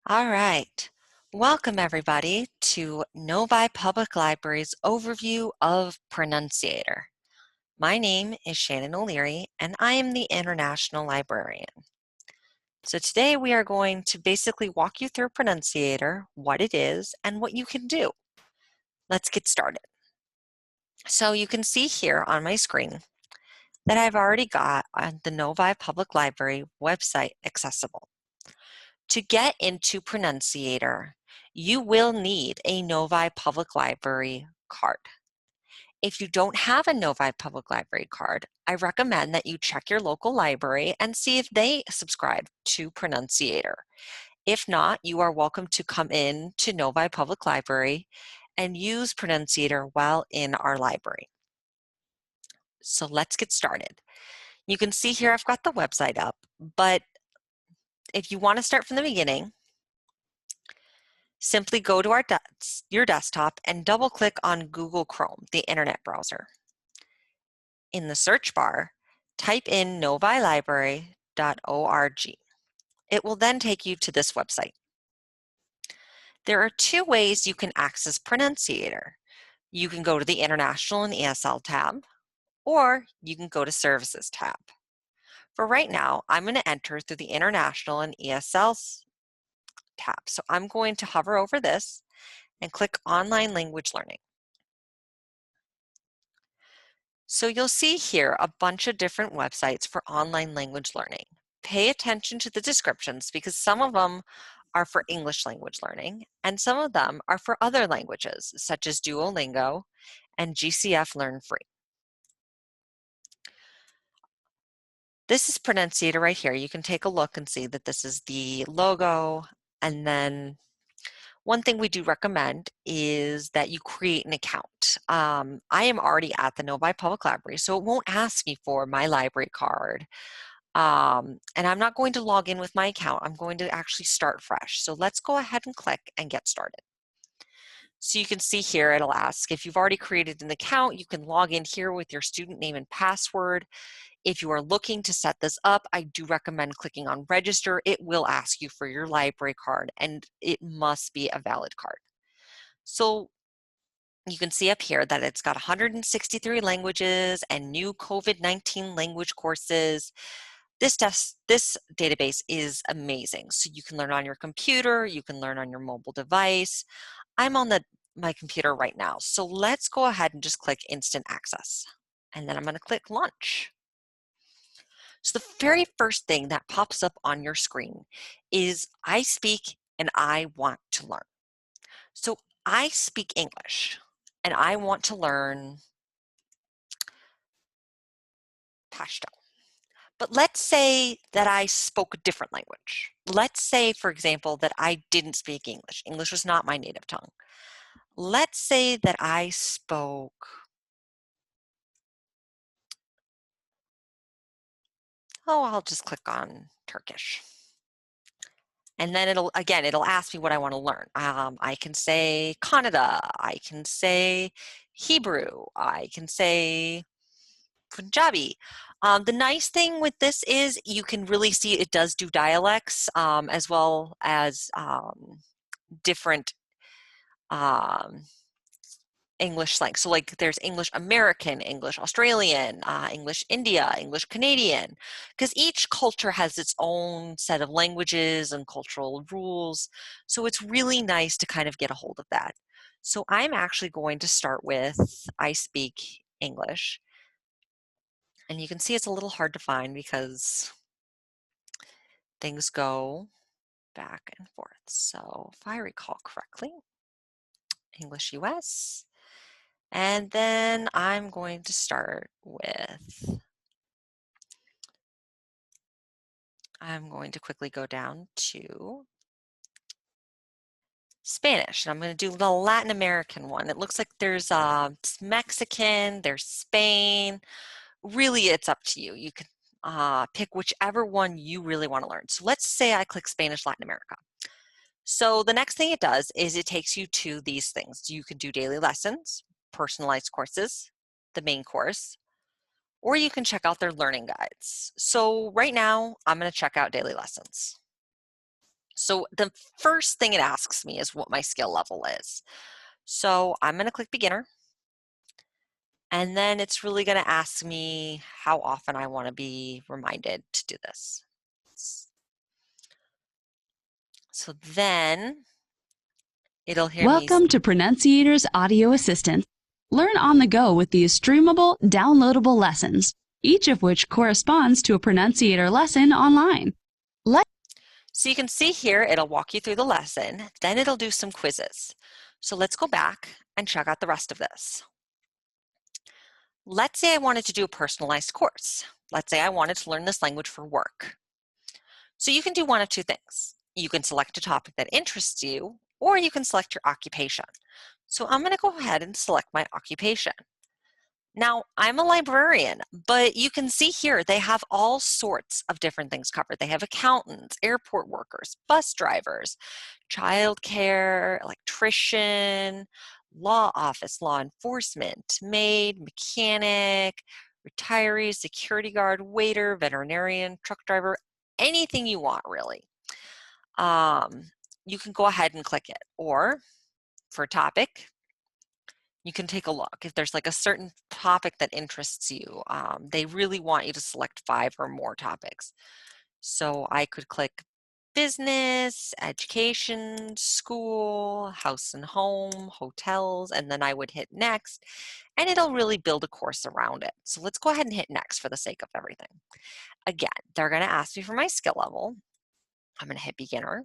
All right. Welcome, everybody, to Novi Public Library's overview of Pronunciator. My name is Shannon O'Leary, and I am the International Librarian. So today we are going to basically walk you through Pronunciator, what it is, and what you can do. Let's get started. So you can see here on my screen that I've already got the Novi Public Library website accessible. To get into Pronunciator, you will need a Novi Public Library card. If you don't have a Novi Public Library card, I recommend that you check your local library and see if they subscribe to Pronunciator. If not, you are welcome to come in to Novi Public Library and use Pronunciator while in our library. So let's get started. You can see here I've got the website up, but if you want to start from the beginning, simply go to your desktop and double-click on Google Chrome, the internet browser. In the search bar, type in novilibrary.org. It will then take you to this website. There are two ways you can access Pronunciator. You can go to the International and ESL tab, or you can go to Services tab. For right now, I'm going to enter through the International and ESL tab. So I'm going to hover over this and click Online Language Learning. So you'll see here a bunch of different websites for online language learning. Pay attention to the descriptions because some of them are for English language learning and some of them are for other languages such as Duolingo and GCF Learn Free. This is Pronunciator right here. You can take a look and see that this is the logo, and then one thing we do recommend is that you create an account. I am already at the Novi Public Library, so it won't ask me for my library card. And I'm not going to log in with my account. I'm going to actually start fresh. So let's go ahead and click and get started. So you can see here, it'll ask if you've already created an account, you can log in here with your student name and password. If you are looking to set this up, I do recommend clicking on register. It will ask you for your library card and it must be a valid card. So you can see up here that it's got 163 languages and new COVID-19 language courses. This database is amazing. So you can learn on your computer, you can learn on your mobile device. I'm on my computer right now. So let's go ahead and just click Instant Access. And then I'm going to click Launch. So the very first thing that pops up on your screen is I speak and I want to learn. So I speak English and I want to learn Pashto. But let's say that I spoke a different language. Let's say, for example, that I didn't speak English. English was not my native tongue. Let's say that I spoke, I'll just click on Turkish. And then it'll ask me what I want to learn. I can say Kannada, I can say Hebrew, I can say Punjabi. The nice thing with this is you can really see it does do dialects as well as different um, English slang. So like there's English American, English Australian, English India, English Canadian, because each culture has its own set of languages and cultural rules. So it's really nice to kind of get a hold of that. So I'm actually going to start with I speak English. And you can see it's a little hard to find because things go back and forth. So if I recall correctly, English US. And then I'm going to start with, I'm going to quickly go down to Spanish. And I'm going to do the Latin American one. It looks like there's Mexican, there's Spain. Really, it's up to you. You can pick whichever one you really want to learn. So let's say I click Spanish Latin America. So the next thing it does is it takes you to these things. You can do daily lessons, personalized courses, the main course, or you can check out their learning guides. So right now, I'm going to check out daily lessons. So the first thing it asks me is what my skill level is. So I'm going to click beginner. And then it's really going to ask me how often I want to be reminded to do this. So then it'll hear me. Welcome to Pronunciator's Audio Assistant. Learn on the go with these streamable, downloadable lessons, each of which corresponds to a Pronunciator lesson online. So you can see here, it'll walk you through the lesson, then it'll do some quizzes. So let's go back and check out the rest of this. Let's say I wanted to do a personalized course. Let's say I wanted to learn this language for work. So you can do one of two things. You can select a topic that interests you, or you can select your occupation. So I'm going to go ahead and select my occupation. Now, I'm a librarian, but you can see here they have all sorts of different things covered. They have accountants, airport workers, bus drivers, childcare, electrician, law office, law enforcement, maid, mechanic, retiree, security guard, waiter, veterinarian, truck driver, anything you want, really. You can go ahead and click it. Or for a topic, you can take a look. If there's like a certain topic that interests you, they really want you to select 5 or more topics. So I could click business, education, school, house and home, hotels, and then I would hit next, and it'll really build a course around it. So let's go ahead and hit next for the sake of everything. Again, they're going to ask me for my skill level. I'm going to hit beginner,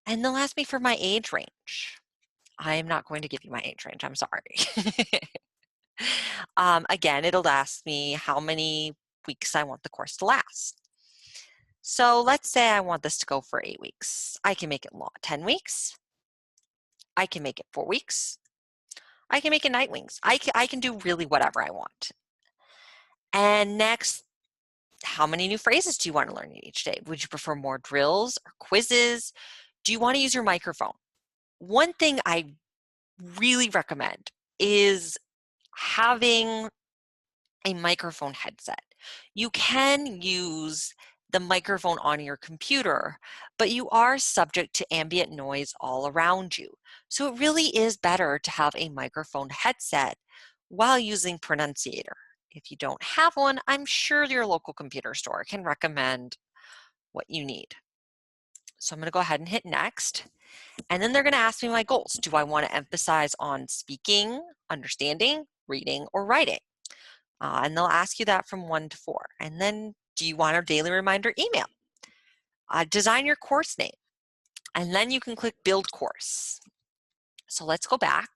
and they'll ask me for my age range. I am not going to give you my age range, I'm sorry. Again, it'll ask me how many weeks I want the course to last. So let's say I want this to go for 8 weeks. I can make it 10 weeks. I can make it 4 weeks. I can make it 9 weeks. I can do really whatever I want. And next, how many new phrases do you want to learn each day? Would you prefer more drills or quizzes? Do you want to use your microphone? One thing I really recommend is having a microphone headset. You can use the microphone on your computer, but you are subject to ambient noise all around you. So it really is better to have a microphone headset while using Pronunciator. If you don't have one, I'm sure your local computer store can recommend what you need. So I'm going to go ahead and hit next. And then they're going to ask me my goals. Do I want to emphasize on speaking, understanding, reading, or writing? And they'll ask you that from 1 to 4. And then, do you want a daily reminder email? Design your course name. And then you can click Build Course. So let's go back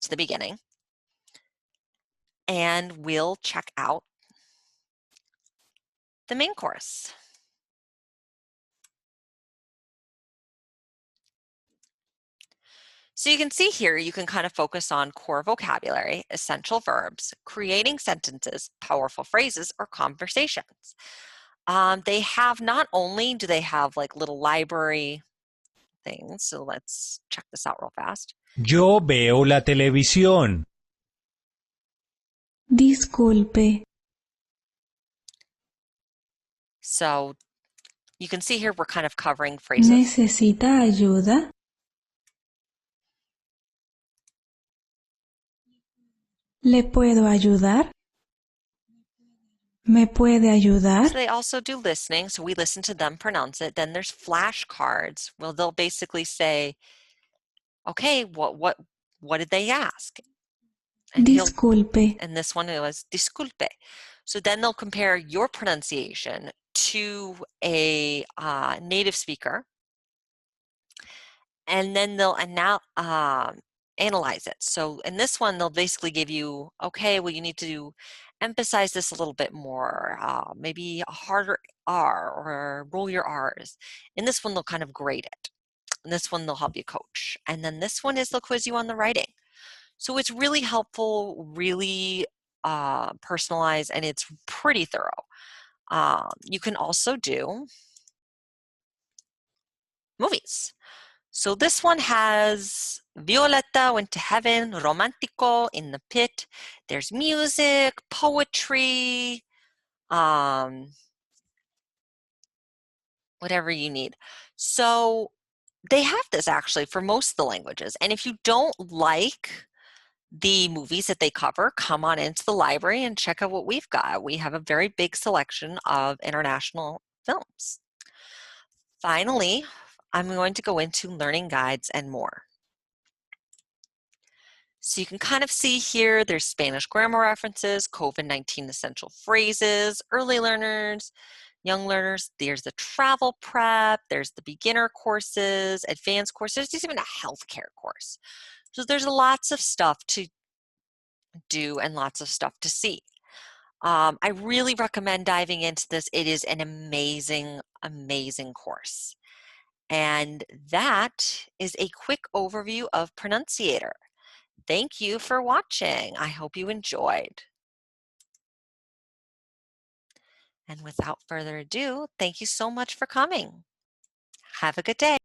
to the beginning. And we'll check out the main course. So you can see here, you can kind of focus on core vocabulary, essential verbs, creating sentences, powerful phrases, or conversations. They have, not only do they have like little library things, so let's check this out real fast. Yo veo la televisión. Disculpe. So you can see here we're kind of covering phrases. ¿Necesita ayuda? ¿Le puedo ayudar? ¿Me puede ayudar? So they also do listening, so we listen to them pronounce it. Then there's flashcards. Well, they'll basically say, okay, what did they ask? And Disculpe. and this one was disculpe. So then they'll compare your pronunciation to a native speaker, and then they'll analyze it. So in this one, they'll basically give you, okay, well, you need to emphasize this a little bit more, maybe a harder R, or roll your R's. In this one, they'll kind of grade it. In this one, they'll help you coach. And then this one is they'll quiz you on the writing. So it's really helpful, really personalized, and it's pretty thorough. You can also do movies. So this one has Violetta went to heaven, Romantico, in the pit. There's music, poetry. whatever you need. So they have this actually for most of the languages. And if you don't like the movies that they cover, come on into the library and check out what we've got. We have a very big selection of international films. Finally, I'm going to go into learning guides and more. So you can kind of see here, there's Spanish grammar references, COVID-19 essential phrases, early learners, young learners. There's the travel prep, there's the beginner courses, advanced courses, there's even a healthcare course. So there's lots of stuff to do and lots of stuff to see. I really recommend diving into this. It is an amazing, amazing course. And that is a quick overview of Pronunciator. Thank you for watching. I hope you enjoyed. And without further ado, thank you so much for coming. Have a good day.